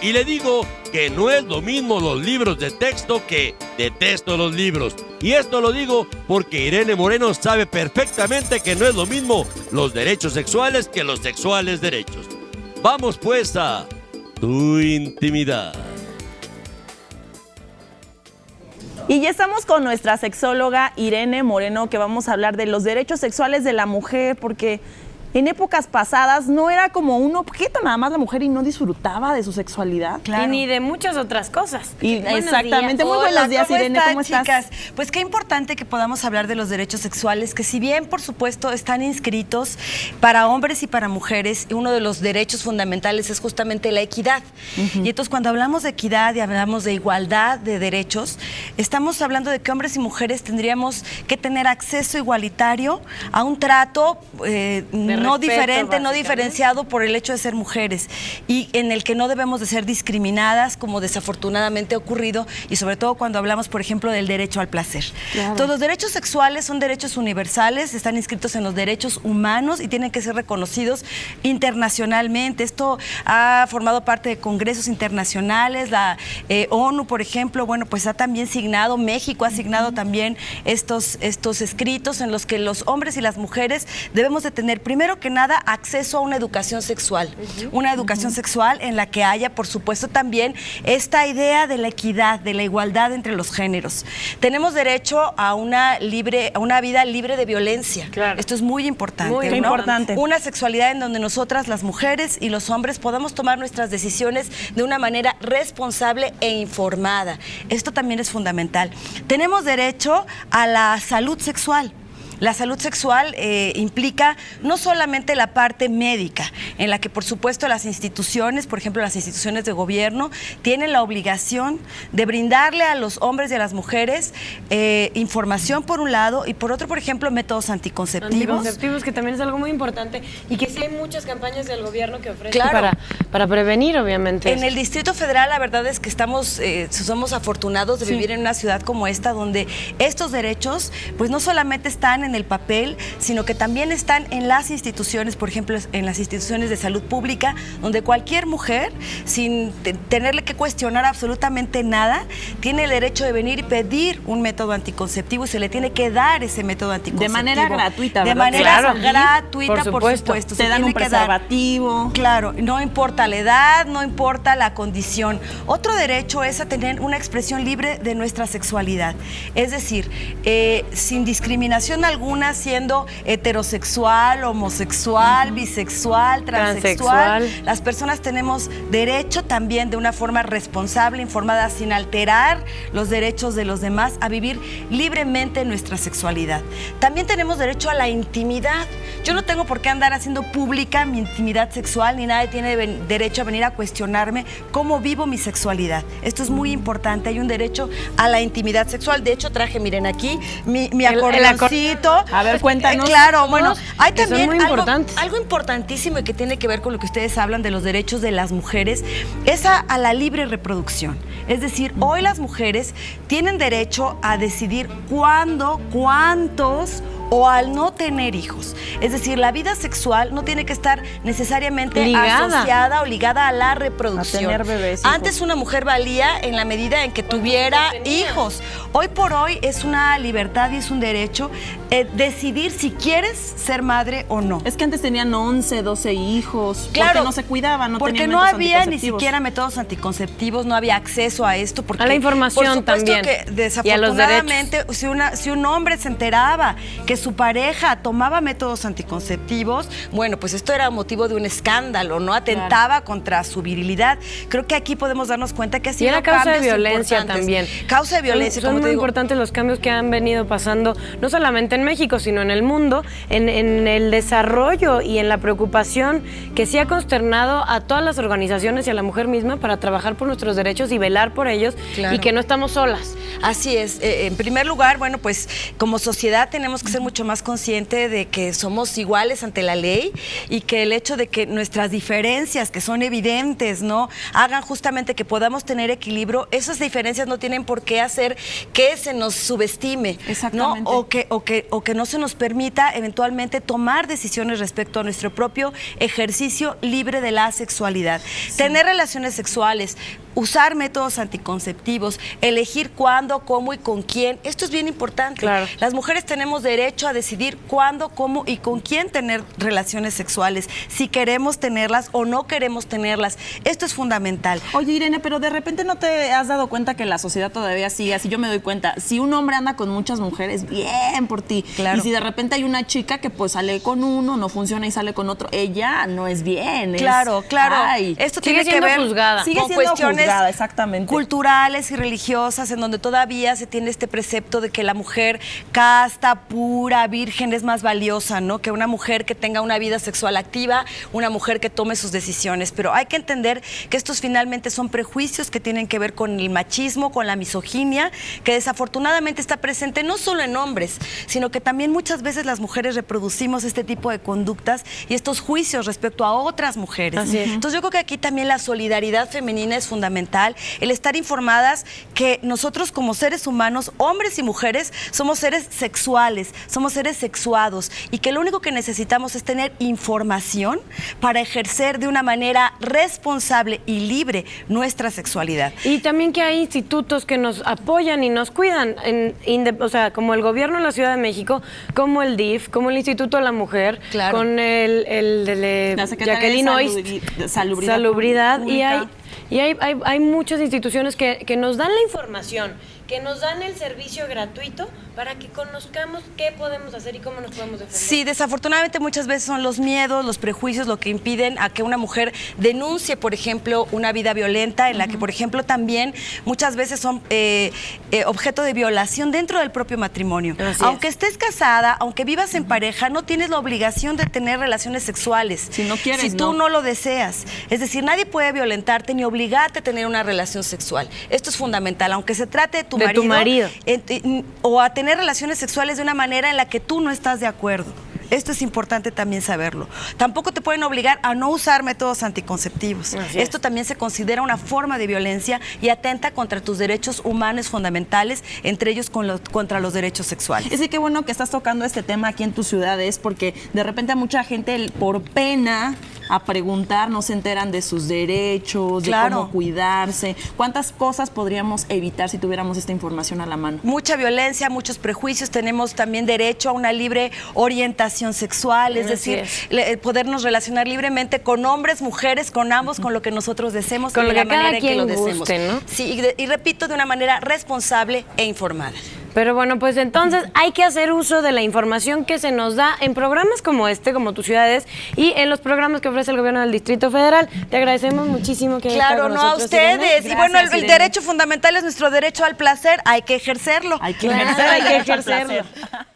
Y le digo que no es lo mismo los libros de texto que detesto los libros. Y esto lo digo porque Irene Moreno sabe perfectamente que no es lo mismo los derechos sexuales que los sexuales derechos. Vamos pues a tu intimidad. Y ya estamos con nuestra sexóloga Irene Moreno, que vamos a hablar de los derechos sexuales de la mujer, porque en épocas pasadas no era como un objeto nada más la mujer y no disfrutaba de su sexualidad. Claro. Y ni de muchas otras cosas. Y exactamente. Muy buenos días, Irene. ¿Cómo estás? Chicas, pues qué importante que podamos hablar de los derechos sexuales, que si bien, por supuesto, están inscritos para hombres y para mujeres, uno de los derechos fundamentales es justamente la equidad. Y entonces, cuando hablamos de equidad y hablamos de igualdad de derechos, estamos hablando de que hombres y mujeres tendríamos que tener acceso igualitario a un trato no diferente, no diferenciado por el hecho de ser mujeres, y en el que no debemos de ser discriminadas, como desafortunadamente ha ocurrido, y sobre todo cuando hablamos, por ejemplo, del derecho al placer. Claro. Entonces, los derechos sexuales son derechos universales, están inscritos en los derechos humanos y tienen que ser reconocidos internacionalmente. Esto ha formado parte de congresos internacionales, la ONU, por ejemplo, bueno, pues ha también signado, México ha signado también estos escritos en los que los hombres y las mujeres debemos de tener, primero que nada, acceso a una educación sexual. Una educación sexual en la que haya, por supuesto, también esta idea de la equidad, de la igualdad entre los géneros. Tenemos derecho a una vida libre de violencia. Claro. Esto es muy importante. Muy importante. Una sexualidad en donde nosotras, las mujeres y los hombres, podamos tomar nuestras decisiones de una manera responsable e informada. Esto también es fundamental. Tenemos derecho a la salud sexual. La salud sexual implica no solamente la parte médica, en la que por supuesto las instituciones, por ejemplo las instituciones de gobierno, tienen la obligación de brindarle a los hombres y a las mujeres información por un lado, y por otro, por ejemplo, métodos anticonceptivos. Anticonceptivos, que también es algo muy importante, y que sí hay muchas campañas del gobierno que ofrecen, claro, para prevenir, obviamente. En el Distrito Federal, la verdad es que somos afortunados de vivir en una ciudad como esta, donde estos derechos pues no solamente están en el papel, sino que también están en las instituciones, por ejemplo, en las instituciones de salud pública, donde cualquier mujer, sin tenerle que cuestionar absolutamente nada, tiene el derecho de venir y pedir un método anticonceptivo, y se le tiene que dar ese método anticonceptivo. De manera gratuita, ¿verdad? De manera claro, gratuita, por supuesto. Te dan un preservativo. Claro, no importa la edad, no importa la condición. Otro derecho es a tener una expresión libre de nuestra sexualidad. Es decir, sin discriminación alguna, siendo heterosexual, homosexual, bisexual, transexual. Las personas tenemos derecho también, de una forma responsable, informada, sin alterar los derechos de los demás, a vivir libremente nuestra sexualidad. También tenemos derecho a la intimidad. Yo no tengo por qué andar haciendo pública mi intimidad sexual, ni nadie tiene derecho a venir a cuestionarme cómo vivo mi sexualidad. Esto es muy importante. Hay un derecho a la intimidad sexual. De hecho, traje, miren aquí, mi acordeoncito. A ver, cuéntanos. Claro, bueno, hay también algo importantísimo, y que tiene que ver con lo que ustedes hablan de los derechos de las mujeres, es a la libre reproducción. Es decir, hoy las mujeres tienen derecho a decidir cuándo, cuántos, o al no tener hijos. Es decir, la vida sexual no tiene que estar necesariamente asociada o ligada a la reproducción. A tener bebés. Antes una mujer valía en la medida en que tuviera hijos. Hoy por hoy es una libertad y es un derecho decidir si quieres ser madre o no. Es que antes tenían 11, 12 hijos, claro, porque no se cuidaban, no porque tenían no métodos había ni anticonceptivos. siquiera métodos anticonceptivos, no había acceso a esto, porque a la información por supuesto también, que desafortunadamente, y a los si un hombre se enteraba que su pareja tomaba métodos anticonceptivos, bueno, pues esto era motivo de un escándalo, ¿no? Atentaba contra su virilidad. Creo que aquí podemos darnos cuenta que ha sido era causa de violencia también. Causa de violencia, son muy importantes los cambios que han venido pasando, no solamente en México, sino en el mundo, en el desarrollo y en la preocupación que sí ha consternado a todas las organizaciones y a la mujer misma para trabajar por nuestros derechos y velar por ellos, claro, y que no estamos solas. Así es. En primer lugar, bueno, pues como sociedad tenemos que ser mucho más consciente de que somos iguales ante la ley y que el hecho de que nuestras diferencias, que son evidentes, ¿no?, hagan justamente que podamos tener equilibrio. Esas diferencias no tienen por qué hacer que se nos subestime, ¿no? O que no se nos permita eventualmente tomar decisiones respecto a nuestro propio ejercicio libre de la sexualidad. Sí. Tener relaciones sexuales, usar métodos anticonceptivos, elegir cuándo, cómo y con quién. Esto es bien importante. Claro. Las mujeres tenemos derecho a decidir cuándo, cómo y con quién tener relaciones sexuales, si queremos tenerlas o no queremos tenerlas. Esto es fundamental. Oye, Irene, pero de repente no te has dado cuenta que la sociedad todavía sigue así. Yo me doy cuenta, si un hombre anda con muchas mujeres, bien por ti. Claro. Y si de repente hay una chica que pues sale con uno, no funciona y sale con otro, ella no es bien. Claro, claro. Ay, esto sigue tiene que ver juzgada. sigue con siendo cuestiones juzgada, exactamente, culturales y religiosas, en donde todavía se tiene este precepto de que la mujer casta, pura, virgen es más valiosa, ¿no?, que una mujer que tenga una vida sexual activa, una mujer que tome sus decisiones. Pero hay que entender que estos finalmente son prejuicios que tienen que ver con el machismo, con la misoginia, que desafortunadamente está presente no solo en hombres, sino que también muchas veces las mujeres reproducimos este tipo de conductas y estos juicios respecto a otras mujeres. Así es. Entonces yo creo que aquí también la solidaridad femenina es fundamental, el estar informadas que nosotros como seres humanos, hombres y mujeres, somos seres sexuales, somos seres sexuados y que lo único que necesitamos es tener información para ejercer de una manera responsable y libre nuestra sexualidad. Y también que hay institutos que nos apoyan y nos cuidan, o sea, como el gobierno de la Ciudad de México, como el DIF, como el Instituto de la Mujer, Claro. con la Secretaría Jacqueline de Oist, Salubridad y Pública. hay muchas instituciones que nos dan la información, que nos dan el servicio gratuito para que conozcamos qué podemos hacer y cómo nos podemos defender. Sí, desafortunadamente muchas veces son los miedos, los prejuicios lo que impiden a que una mujer denuncie, por ejemplo, una vida violenta en la que, por ejemplo, también muchas veces son objeto de violación dentro del propio matrimonio. Aunque estés casada, aunque vivas en pareja, no tienes la obligación de tener relaciones sexuales. Si no quieres, si tú no lo deseas. Es decir, nadie puede violentarte ni obligarte a tener una relación sexual. Esto es fundamental, aunque se trate de tu marido. O a tener relaciones sexuales de una manera en la que tú no estás de acuerdo. Esto es importante también saberlo. Tampoco te pueden obligar a no usar métodos anticonceptivos. Esto también se considera una forma de violencia y atenta contra tus derechos humanos fundamentales, entre ellos contra los derechos sexuales. Es que qué bueno que estás tocando este tema aquí en tus ciudades, porque de repente a mucha gente por pena a preguntar no se enteran de sus derechos, Claro. de cómo cuidarse. ¿Cuántas cosas podríamos evitar si tuviéramos esta información a la mano? Mucha violencia, muchos prejuicios. Tenemos también derecho a una libre orientación sexual, es decir, podernos relacionar libremente con hombres, mujeres, con ambos, con lo que nosotros deseemos, con y lo de que la manera cada en que lo quien deseemos. guste, ¿no? Sí, y repito, de una manera responsable e informada. Pero bueno, pues entonces hay que hacer uso de la información que se nos da en programas como este, como Tus Ciudades, y en los programas que ofrece el gobierno del Distrito Federal. Te agradecemos muchísimo que hayas estado Claro, con no a nosotros, ustedes. Irene. Y bueno, el Irene. derecho fundamental es nuestro derecho al placer. Hay que ejercerlo. Hay que Claro, ejercer el hay que derecho al ejercerlo. placer.